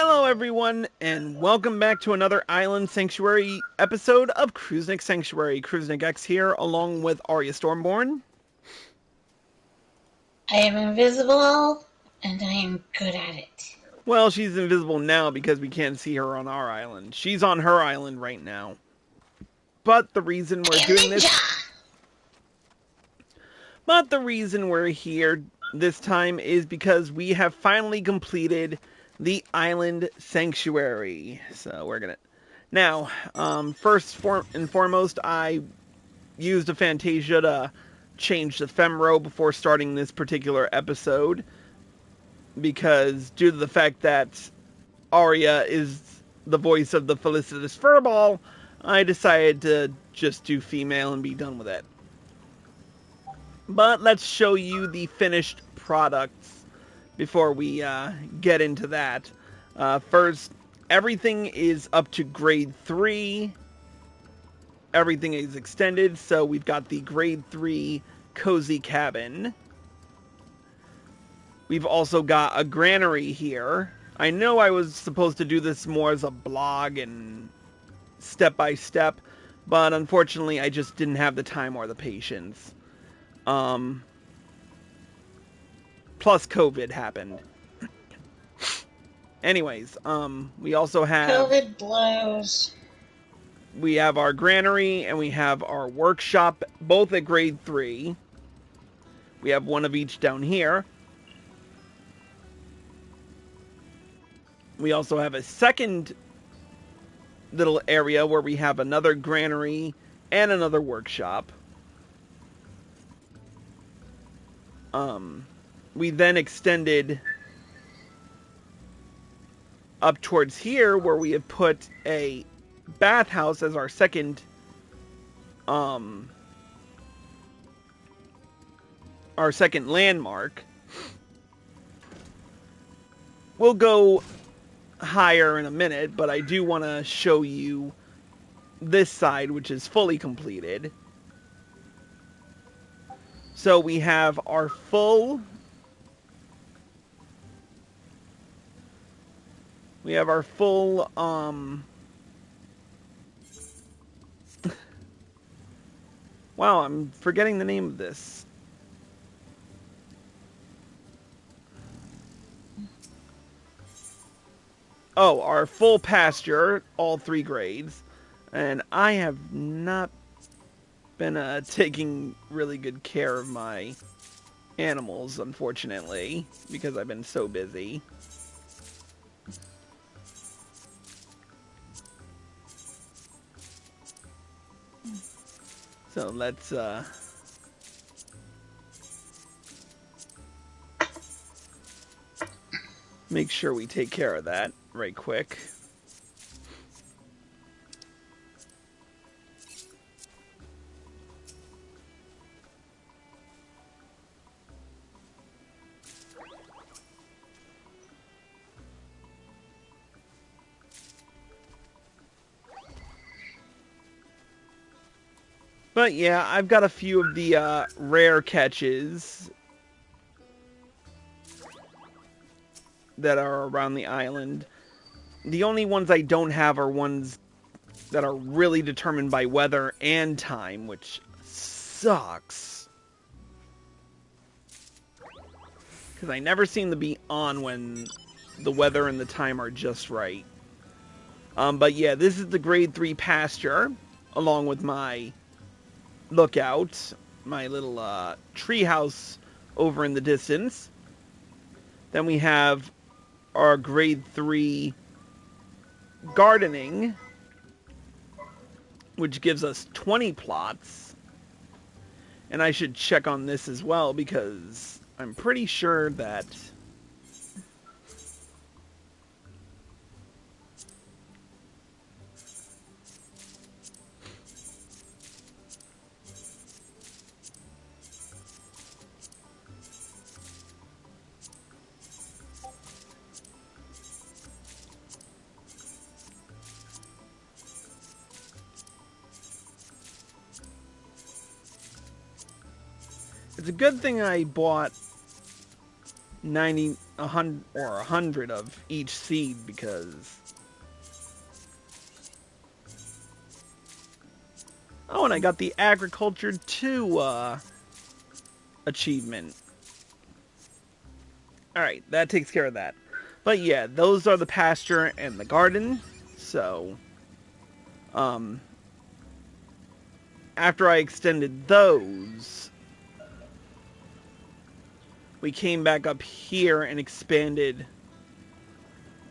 Hello everyone, and welcome back to another Island Sanctuary episode of Crusnik Sanctuary. Crusnik X here, along with Arya Stormborn. I am invisible, and I am good at it. Well, she's invisible now because we can't see her on our island. She's on her island right now. But the reason we're doing this... But the reason we're here this time is because we have finally completed the Island Sanctuary. So we're gonna... Now, first and foremost, I used a Fantasia to change the Femro before starting this particular episode, because due to the fact that Arya is the voice of the Felicitous Furball, I decided to just do female and be done with it. But let's show you the finished products before we get into that. First, everything is up to grade 3. Everything is extended, so we've got the grade 3 cozy cabin. We've also got a granary here. I know I was supposed to do this more as a blog and step by step, but unfortunately I just didn't have the time or the patience. Plus COVID happened. Anyways, we also have... COVID blows. We have our granary and we have our workshop, both at grade 3. We have one of each down here. We also have a second little area where we have another granary and another workshop. We then extended up towards here where we have put a bathhouse as our second landmark. We'll go higher in a minute, but I do want to show you this side, which is fully completed. So we have our full... Wow, I'm forgetting the name of this. Oh, our full pasture, all 3 grades. And I have not been taking really good care of my animals, unfortunately, because I've been so busy. So let's make sure we take care of that right quick. But yeah, I've got a few of the rare catches that are around the island. The only ones I don't have are ones that are really determined by weather and time, which sucks. Because I never seem to be on when the weather and the time are just right. But yeah, this is the grade 3 pasture, along with my lookout, my little treehouse over in the distance. Then we have our grade 3 gardening, which gives us 20 plots. And I should check on this as well, because I'm pretty sure that it's a good thing I bought 90 100 of each seed because... Oh, and I got the Agriculture 2 achievement. Alright, that takes care of that. But yeah, those are the pasture and the garden. So, after I extended those, we came back up here and expanded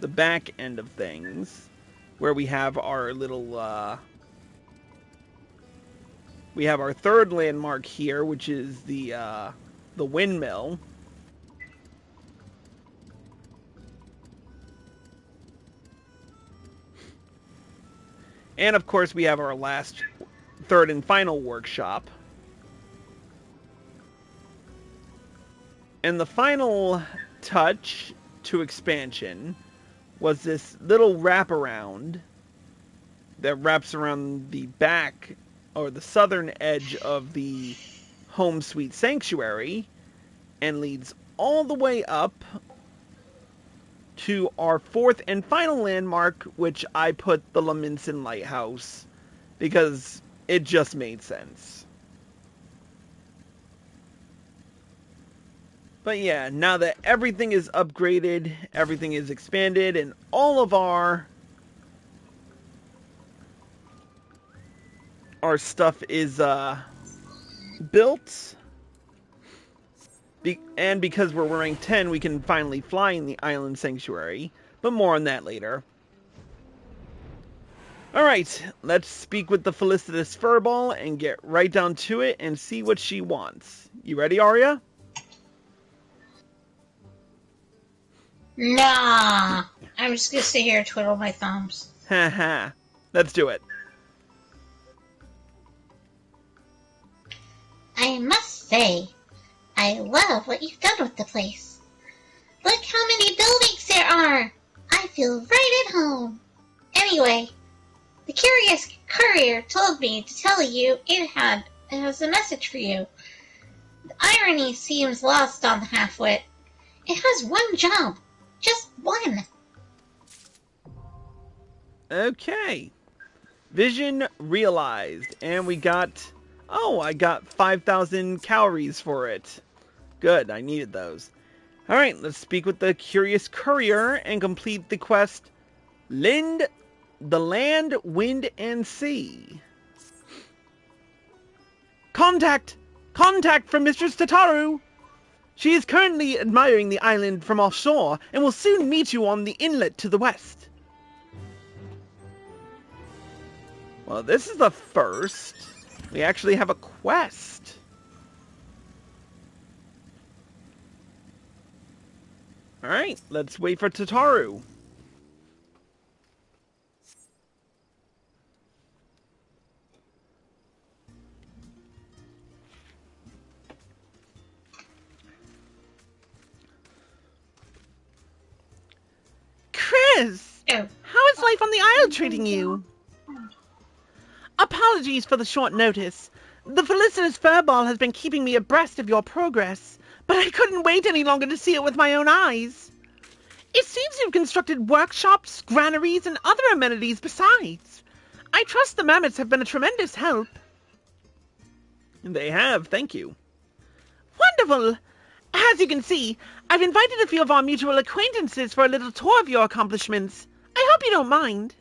the back end of things, where we have our little, we have our third landmark here, which is the windmill. And of course we have our last, third and final workshop. And the final touch to expansion was this little wraparound that wraps around the back, or the southern edge of the Home Sweet Sanctuary, and leads all the way up to our fourth and final landmark, which I put the Laminson Lighthouse, because it just made sense. But yeah, now that everything is upgraded, everything is expanded, and all of our stuff is built, and because we're wearing 10, we can finally fly in the Island Sanctuary, but more on that later. Alright, let's speak with the Felicitous Furball and get right down to it and see what she wants. You ready, Arya? Nah. I'm just gonna sit here and twiddle my thumbs. Haha. Let's do it. I must say, I love what you've done with the place. Look how many buildings there are! I feel right at home. Anyway, the curious courier told me to tell you it has a message for you. The irony seems lost on the half-wit. It has one job. Just one. Okay. Vision realized. And we got... Oh, I got 5,000 calories for it. Good, I needed those. Alright, let's speak with the Curious Courier and complete the quest the Land, Wind, and Sea. Contact! Contact from Mistress Tataru! She is currently admiring the island from offshore and will soon meet you on the inlet to the west. Well, this is the first. We actually have a quest. Alright, let's wait for Tataru. Chris! Oh. How is life on the isle treating you? Apologies for the short notice. The Felicitous Furball has been keeping me abreast of your progress, but I couldn't wait any longer to see it with my own eyes. It seems you've constructed workshops, granaries, and other amenities besides. I trust the mammoths have been a tremendous help. They have, thank you. Wonderful! As you can see, I've invited a few of our mutual acquaintances for a little tour of your accomplishments. I hope you don't mind.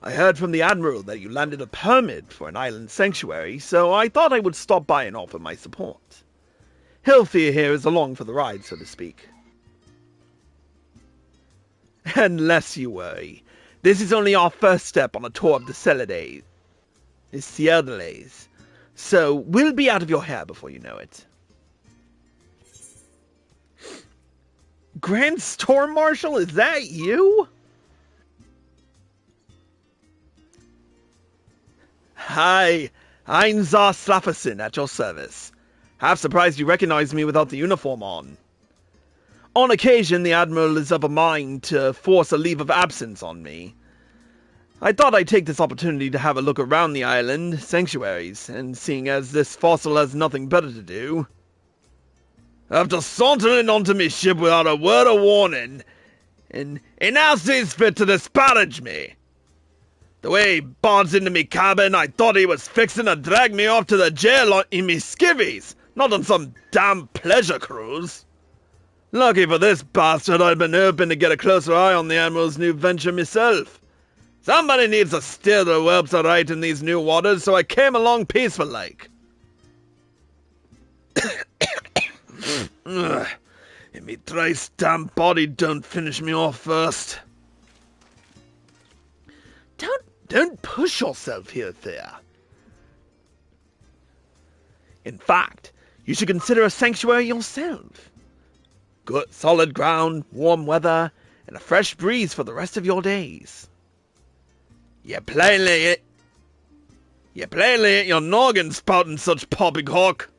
I heard from the Admiral that you landed a permit for an island sanctuary, so I thought I would stop by and offer my support. Hilfir here is along for the ride, so to speak. Unless you worry, this is only our first step on a tour of the Celidays. So we'll be out of your hair before you know it. Grand Storm Marshal, is that you? Hi, I'm Zar Slafferson at your service. Half surprised you recognized me without the uniform on. On occasion, the Admiral is of a mind to force a leave of absence on me. I thought I'd take this opportunity to have a look around the island sanctuaries, and seeing as this fossil has nothing better to do... after sauntering onto me ship without a word of warning, and he now sees fit to disparage me. The way he barged into me cabin, I thought he was fixing to drag me off to the jail in me skivvies, not on some damn pleasure cruise. Lucky for this bastard, I'd been hoping to get a closer eye on the Admiral's new venture myself. Somebody needs to steer the whelps aright in these new waters, so I came along peaceful-like. And me thrice damn body don't finish me off first. Don't push yourself here, Thea. In fact, you should consider a sanctuary yourself. Good solid ground, warm weather, and a fresh breeze for the rest of your days. You plainly ain't your noggin spouting such poppycock.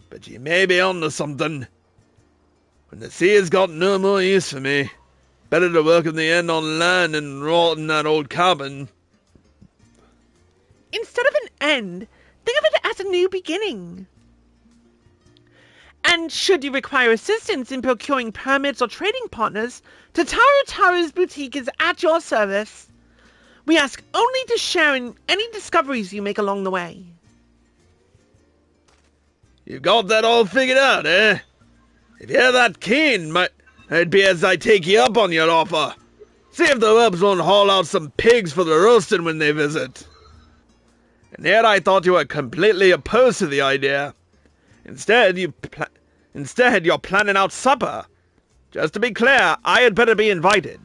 But you may be onto something. When the sea has got no more use for me, better to welcome the end on land than rot in that old cabin. Instead of an end, think of it as a new beginning. And should you require assistance in procuring permits or trading partners, Tataru's boutique is at your service. We ask only to share in any discoveries you make along the way. You got that all figured out, eh? If you're that keen, it'd be as I take you up on your offer. See if the whelps won't haul out some pigs for the roasting when they visit. And yet I thought you were completely opposed to the idea. Instead, you're planning out supper. Just to be clear, I had better be invited.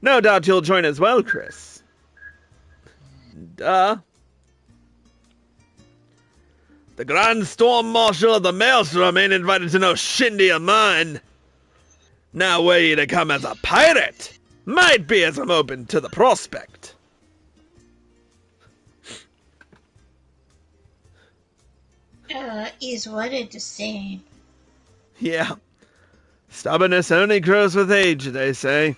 No doubt you'll join as well, Chris. Duh. The Grand Storm Marshal of the Maelstrom ain't invited to no shindy of mine. Now were you to come as a pirate, might be as I'm open to the prospect. Is what it is saying. Yeah. Stubbornness only grows with age, they say.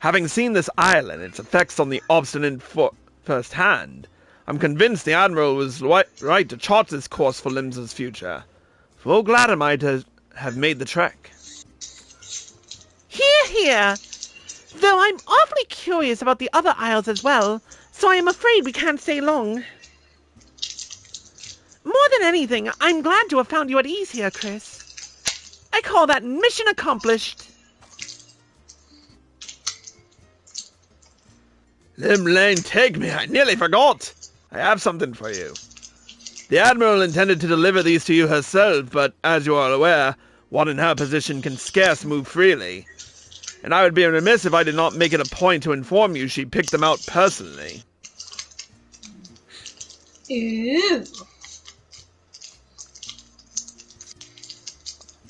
Having seen this island, its effects on the obstinate firsthand, I'm convinced the Admiral was right to chart this course for Limsa's future. Full glad am I to have made the trek. Hear, hear! Though I'm awfully curious about the other isles as well, so I am afraid we can't stay long. More than anything, I'm glad to have found you at ease here, Chris. I call that mission accomplished. Lim Lane, take me, I nearly forgot. I have something for you. The Admiral intended to deliver these to you herself, but as you are aware, one in her position can scarce move freely. And I would be remiss if I did not make it a point to inform you she picked them out personally. Ooh.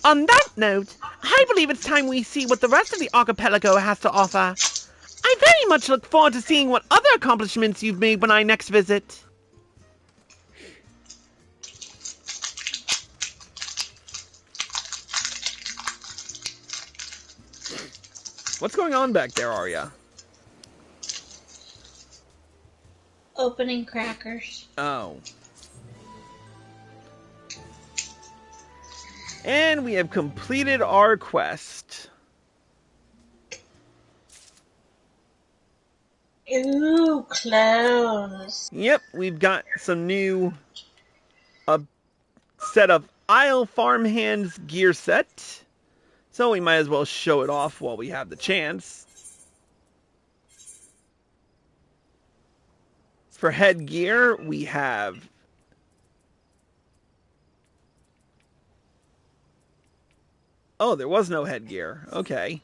On that note, I believe it's time we see what the rest of the archipelago has to offer. I very much look forward to seeing what other accomplishments you've made when I next visit. What's going on back there, Arya? Opening crackers. Oh. And we have completed our quest. Ooh, clothes. Yep, we've got some new set of Isle Farmhands gear set. So we might as well show it off while we have the chance. For headgear, we have oh, there was no headgear. Okay.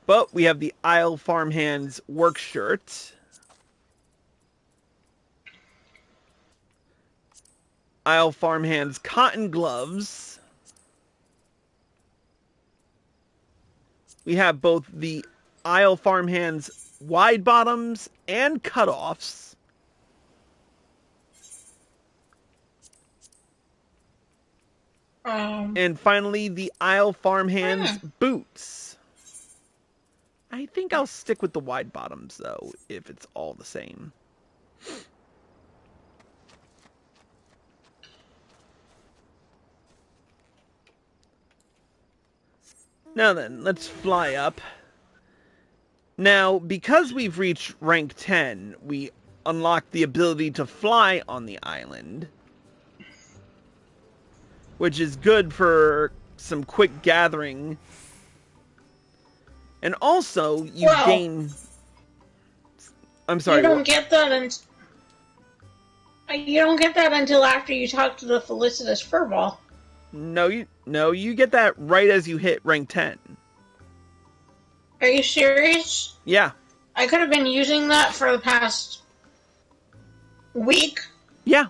But we have the Isle Farmhands work shirt. Isle Farmhands cotton gloves. We have both the Isle Farmhands wide bottoms and cutoffs. And finally, the Isle Farmhands boots. I think I'll stick with the wide bottoms, though, if it's all the same. Now then, let's fly up. Now, because we've reached rank 10, we unlock the ability to fly on the island, which is good for some quick gathering. And also, you gain... I'm sorry. You don't get that until after you talk to the felicitous furball. No, you get that right as you hit rank 10. Are you serious? Yeah. I could have been using that for the past week. Yeah.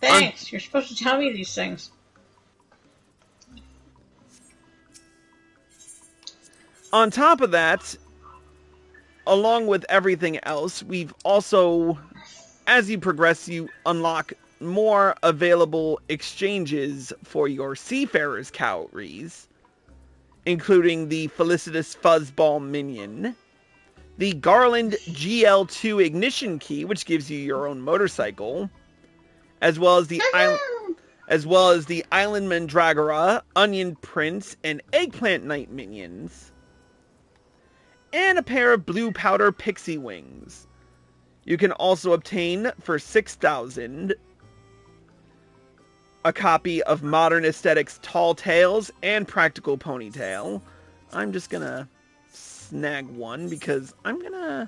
Thanks. You're supposed to tell me these things. On top of that, along with everything else, we've also, as you progress, you unlock more available exchanges for your Seafarer's calories, including the Felicitous Fuzzball Minion, the Garland GL2 Ignition Key, which gives you your own motorcycle, as well as the Island Mandragora, Onion Prince, and Eggplant Knight minions, and a pair of Blue Powder Pixie Wings. You can also obtain for 6,000 a copy of Modern Aesthetics Tall Tales and Practical Ponytail. I'm just gonna snag one because I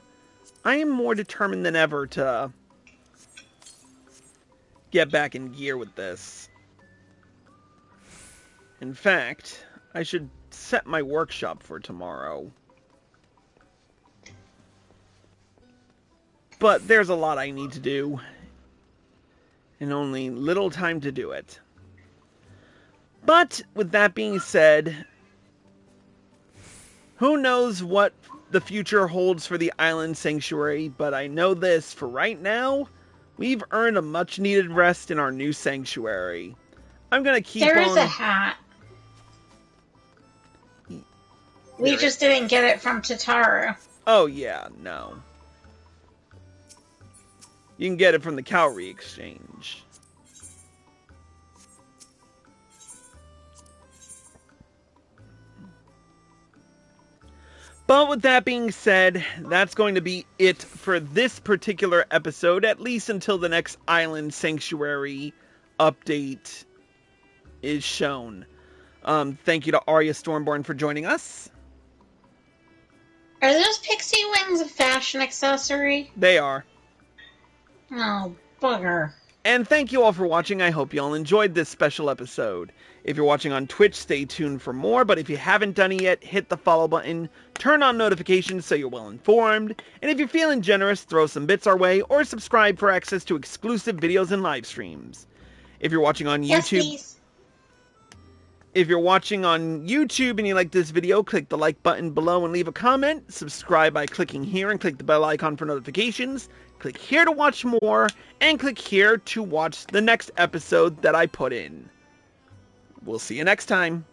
am more determined than ever to get back in gear with this. In fact, I should set my workshop for tomorrow. But there's a lot I need to do, and only little time to do it. But, with that being said, who knows what the future holds for the Island Sanctuary, but I know this, for right now, we've earned a much-needed rest in our new sanctuary. I'm gonna keep on... There is a hat. We just didn't get it from Tataru. Oh yeah, no. You can get it from the Cowrie Exchange. But with that being said, that's going to be it for this particular episode, at least until the next Island Sanctuary update is shown. Thank you to Arya Stormborn for joining us. Are those pixie wings a fashion accessory? They are. Oh, bugger. And thank you all for watching. I hope you all enjoyed this special episode. If you're watching on Twitch, stay tuned for more, but if you haven't done it yet, hit the follow button, turn on notifications so you're well informed, and if you're feeling generous, throw some bits our way, or subscribe for access to exclusive videos and live streams. If you're watching on YouTube... Yes, If you're watching on YouTube and you like this video, click the like button below and leave a comment. Subscribe by clicking here and click the bell icon for notifications. Click here to watch more, and click here to watch the next episode that I put in. We'll see you next time.